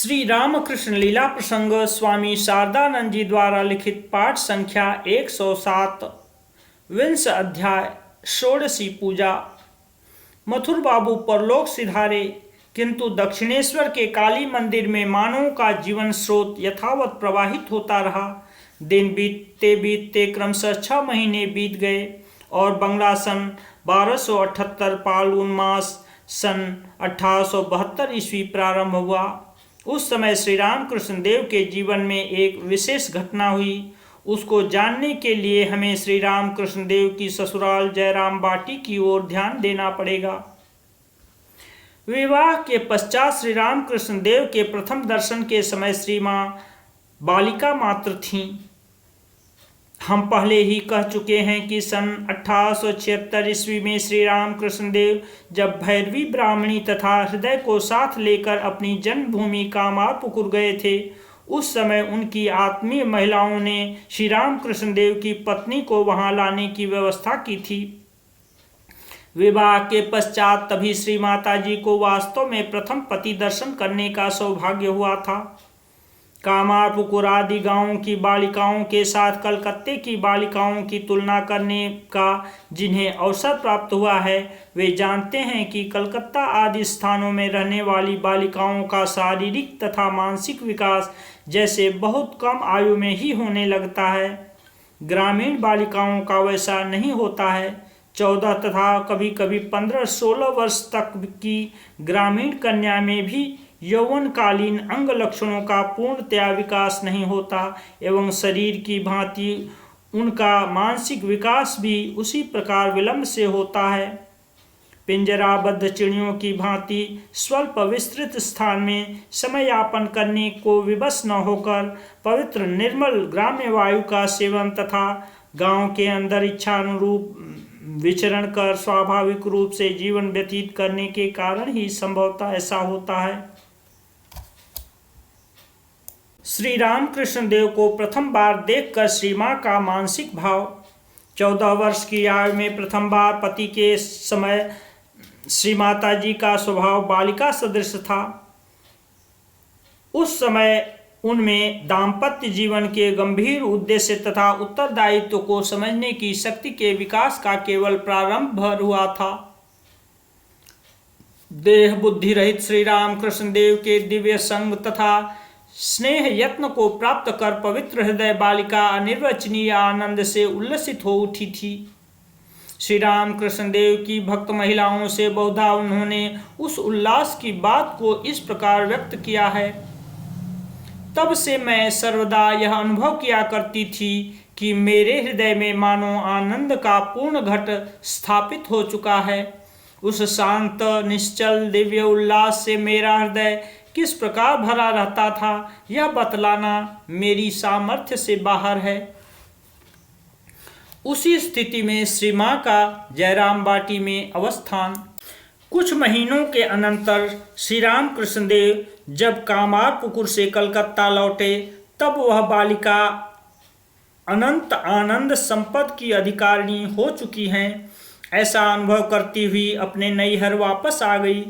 श्री रामकृष्ण लीला प्रसंग स्वामी शारदानंद जी द्वारा लिखित पाठ संख्या 107 विंश अध्याय षोडशी पूजा। मथुर बाबू परलोक सिधारे, किंतु दक्षिणेश्वर के काली मंदिर में मानवों का जीवन स्रोत यथावत प्रवाहित होता रहा। दिन बीतते बीतते क्रमशः 6 महीने बीत गए और बंगला सन 1278 फाल्गुन मास सन 1872 ईस्वी प्रारंभ हुआ। उस समय श्री रामकृष्ण देव के जीवन में एक विशेष घटना हुई। उसको जानने के लिए हमें श्री रामकृष्ण देव की ससुराल जयराम बाटी की ओर ध्यान देना पड़ेगा। विवाह के पश्चात श्री रामकृष्ण देव के प्रथम दर्शन के समय श्री मां बालिका मात्र थीं। हम पहले ही कह चुके हैं कि सन 1876 ईस्वी में श्री रामकृष्ण देव जब भैरवी ब्राह्मणी तथा हृदय को साथ लेकर अपनी जन्मभूमि कामारपुकुर गए थे, उस समय उनकी आत्मीय महिलाओं ने श्री रामकृष्ण देव की पत्नी को वहां लाने की व्यवस्था की थी। विवाह के पश्चात तभी श्री माता जी को वास्तव में प्रथम पति दर्शन करने का सौभाग्य हुआ था। कामारपुकुर आदि गांवों की बालिकाओं के साथ कलकत्ते की बालिकाओं की तुलना करने का जिन्हें अवसर प्राप्त हुआ है, वे जानते हैं कि कलकत्ता आदि स्थानों में रहने वाली बालिकाओं का शारीरिक तथा मानसिक विकास जैसे बहुत कम आयु में ही होने लगता है, ग्रामीण बालिकाओं का वैसा नहीं होता है। 14 तथा कभी कभी 15-16 वर्ष तक की ग्रामीण कन्या में भी यौवनकालीन अंग लक्षणों का पूर्णतया विकास नहीं होता एवं शरीर की भांति उनका मानसिक विकास भी उसी प्रकार विलंब से होता है। पिंजराबद्ध चिड़ियों की भांति स्वल्प विस्तृत स्थान में समय यापन करने को विवश न होकर पवित्र निर्मल ग्राम्य वायु का सेवन तथा गांव के अंदर इच्छानुरूप विचरण कर स्वाभाविक रूप से जीवन व्यतीत करने के कारण ही संभवतः ऐसा होता है। श्री रामकृष्ण देव को प्रथम बार देखकर श्री मां का मानसिक भाव। 14 वर्ष की आयु में प्रथम बार पति के समय श्री माता जी का स्वभाव बालिका सदृश था। उस समय उनमें दाम्पत्य जीवन के गंभीर उद्देश्य तथा उत्तरदायित्व को समझने की शक्ति के विकास का केवल प्रारंभ भर हुआ था। देह बुद्धि रहित श्री रामकृष्ण देव के दिव्य संग तथा स्नेह यत्न को प्राप्त कर पवित्र हृदय बालिका अनिर्वचनीय आनंद से उल्लसित हो उठी थी। श्री रामकृष्ण देव की भक्त महिलाओं से बहुधा उन्होंने उस उल्लास की बात को इस प्रकार व्यक्त किया है। तब से मैं सर्वदा यह अनुभव किया करती थी कि मेरे हृदय में मानो आनंद का पूर्ण घट स्थापित हो चुका है। उस शांत निश्चल दिव्य उल्लास से मेरा हृदय किस प्रकार भरा रहता था, यह बतलाना मेरी सामर्थ्य से बाहर है। उसी स्थिति में श्री मां का जयराम बाटी में अवस्थान। कुछ महीनों के अनंतर श्री रामकृष्ण देव जब कामारपुकुर से कलकत्ता लौटे, तब वह बालिका अनंत आनंद संपद की अधिकारिणी हो चुकी हैं, ऐसा अनुभव करती हुई अपने नैहर वापस आ गई।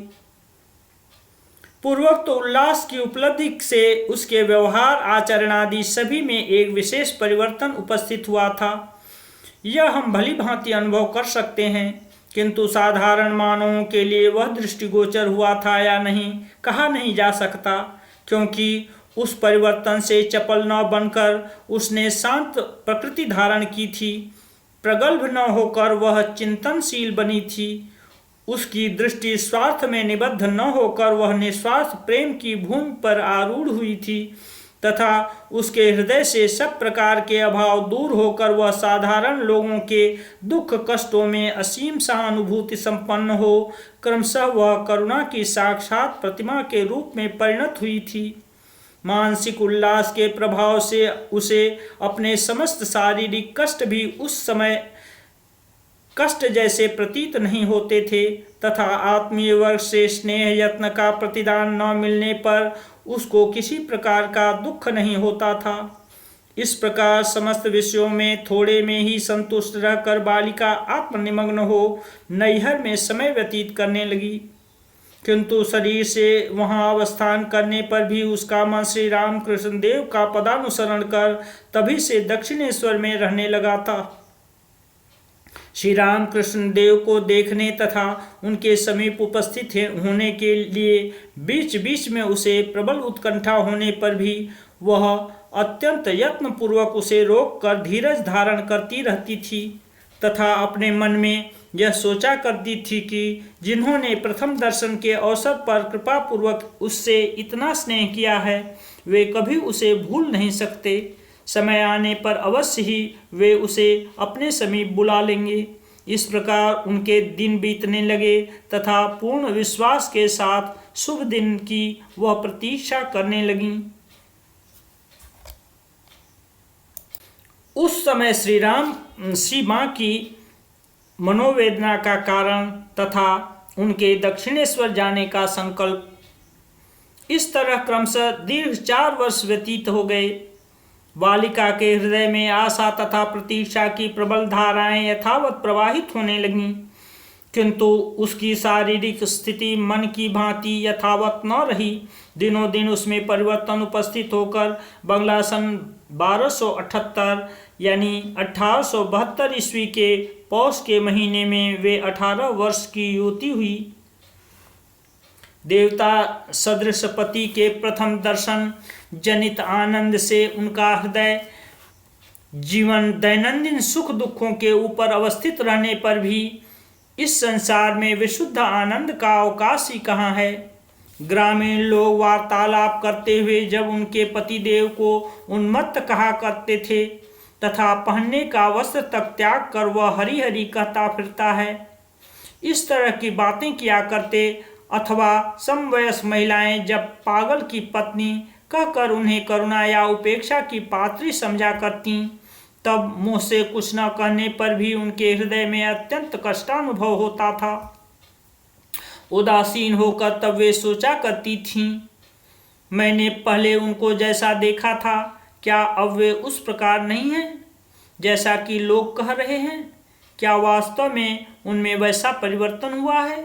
पूर्वोक्त उल्लास की उपलब्धि से उसके व्यवहार आचरण आदि सभी में एक विशेष परिवर्तन उपस्थित हुआ था। यह हम भली भांति अनुभव कर सकते हैं, किंतु साधारण मानवों के लिए वह दृष्टिगोचर हुआ था या नहीं कहा नहीं जा सकता, क्योंकि उस परिवर्तन से चपल न बनकर उसने शांत प्रकृति धारण की थी। प्रगल्भ न होकर वह चिंतनशील बनी थी। उसकी दृष्टि स्वार्थ में निबद्ध न होकर वह निस्वार्थ प्रेम की भूमि पर आरूढ़ हुई थी तथा उसके हृदय से सब प्रकार के अभाव दूर होकर वह साधारण लोगों के दुख कष्टों में असीम सहानुभूति संपन्न हो क्रमशः वह करुणा की साक्षात प्रतिमा के रूप में परिणत हुई थी। मानसिक उल्लास के प्रभाव से उसे अपने समस्त शारीरिक कष्ट भी उस समय कष्ट जैसे प्रतीत नहीं होते थे तथा आत्मीय वर्ग से स्नेह यत्न का प्रतिदान न मिलने पर उसको किसी प्रकार का दुख नहीं होता था। इस प्रकार समस्त विषयों में थोड़े में ही संतुष्ट रहकर बालिका आत्मनिमग्न हो नैहर में समय व्यतीत करने लगी। किंतु शरीर से वहां अवस्थान करने पर भी उसका मन श्री रामकृष्ण देव का पदानुसरण कर तभी से दक्षिणेश्वर में रहने लगा था। श्री रामकृष्ण देव को देखने तथा उनके समीप उपस्थित होने के लिए बीच बीच में उसे प्रबल उत्कंठा होने पर भी वह अत्यंत यत्न पूर्वक उसे रोककर धीरज धारण करती रहती थी तथा अपने मन में यह सोचा करती थी कि जिन्होंने प्रथम दर्शन के अवसर पर कृपा पूर्वक उससे इतना स्नेह किया है वे कभी उसे भूल नहीं सकते। समय आने पर अवश्य ही वे उसे अपने समीप बुला लेंगे। इस प्रकार उनके दिन बीतने लगे तथा पूर्ण विश्वास के साथ शुभ दिन की वह प्रतीक्षा करने लगीं। उस समय श्री माँ की मनोवेदना का कारण तथा उनके दक्षिणेश्वर जाने का संकल्प इस तरह क्रमशः दीर्घ 4 वर्ष व्यतीत हो गए। बालिका के हृदय में आशा तथा प्रतीक्षा की प्रबल धाराएं यथावत प्रवाहित होने लगीं, किंतु उसकी शारीरिक स्थिति मन की भांति यथावत न रही। दिनों दिन उसमें परिवर्तन उपस्थित होकर बंगला सन 1278 यानी 1872 ईस्वी के पौष के महीने में वे 18 वर्ष की युवती हुई। देवता सदृश पति के प्रथम दर्शन जनित आनंद से उनका हृदय जीवन दैनंदिन सुख दुखों के ऊपर अवस्थित रहने पर भी इस संसार में विशुद्ध आनंद का अवकाश ही कहाँ है। ग्रामीण लोग वार्तालाप करते हुए जब उनके पतिदेव को उन्मत्त कहा करते थे तथा पहनने का वस्त्र तक त्याग कर वह हरी हरी कहता फिरता है, इस तरह की बातें किया करते अथवा समवयस्क महिलाएं जब पागल की पत्नी कहकर उन्हें करुणा या उपेक्षा की पात्री समझा करती तब मुँह से कुछ न कहने पर भी उनके हृदय में अत्यंत कष्टानुभव होता था। उदासीन होकर तब वे सोचा करती थीं, मैंने पहले उनको जैसा देखा था क्या अब वे उस प्रकार नहीं हैं जैसा कि लोग कह रहे हैं? क्या वास्तव में उनमें वैसा परिवर्तन हुआ है?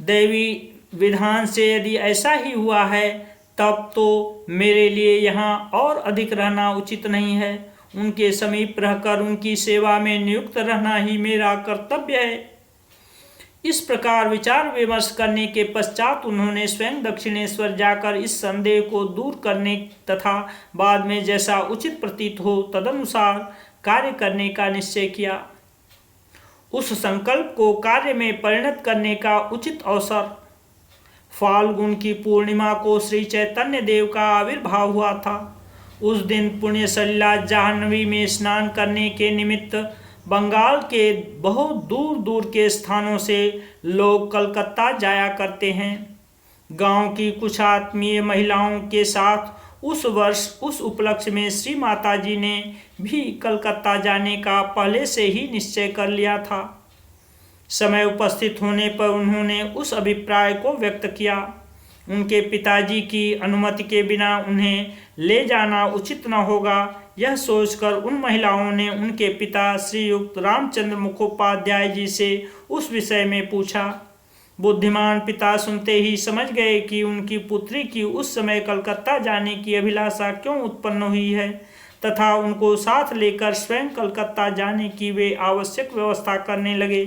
दैवी विधान से यदि ऐसा ही हुआ है तब तो मेरे लिए यहाँ और अधिक रहना उचित नहीं है। उनके समीप रहकर उनकी सेवा में नियुक्त रहना ही मेरा कर्तव्य है। इस प्रकार विचार विमर्श करने के पश्चात उन्होंने स्वयं दक्षिणेश्वर जाकर इस संदेह को दूर करने तथा बाद में जैसा उचित प्रतीत हो तदनुसार कार्य करने का निश्चय किया। उस संकल्प को कार्य में परिणत करने का उचित अवसर फाल्गुन की पूर्णिमा को श्री चैतन्य देव का आविर्भाव हुआ था। उस दिन पुण्यसलिला जाह्नवी में स्नान करने के निमित्त बंगाल के बहुत दूर दूर के स्थानों से लोग कलकत्ता जाया करते हैं। गांव की कुछ आत्मीय महिलाओं के साथ उस वर्ष उस उपलक्ष्य में श्री माता जी ने भी कलकत्ता जाने का पहले से ही निश्चय कर लिया था। समय उपस्थित होने पर उन्होंने उस अभिप्राय को व्यक्त किया। उनके पिताजी की अनुमति के बिना उन्हें ले जाना उचित न होगा, यह सोचकर उन महिलाओं ने उनके पिता श्रीयुक्त रामचंद्र मुखोपाध्याय जी से उस विषय में पूछा। बुद्धिमान पिता सुनते ही समझ गए कि उनकी पुत्री की उस समय कलकत्ता जाने की अभिलाषा क्यों उत्पन्न हुई है तथा उनको साथ लेकर स्वयं कलकत्ता जाने की वे आवश्यक व्यवस्था करने लगे।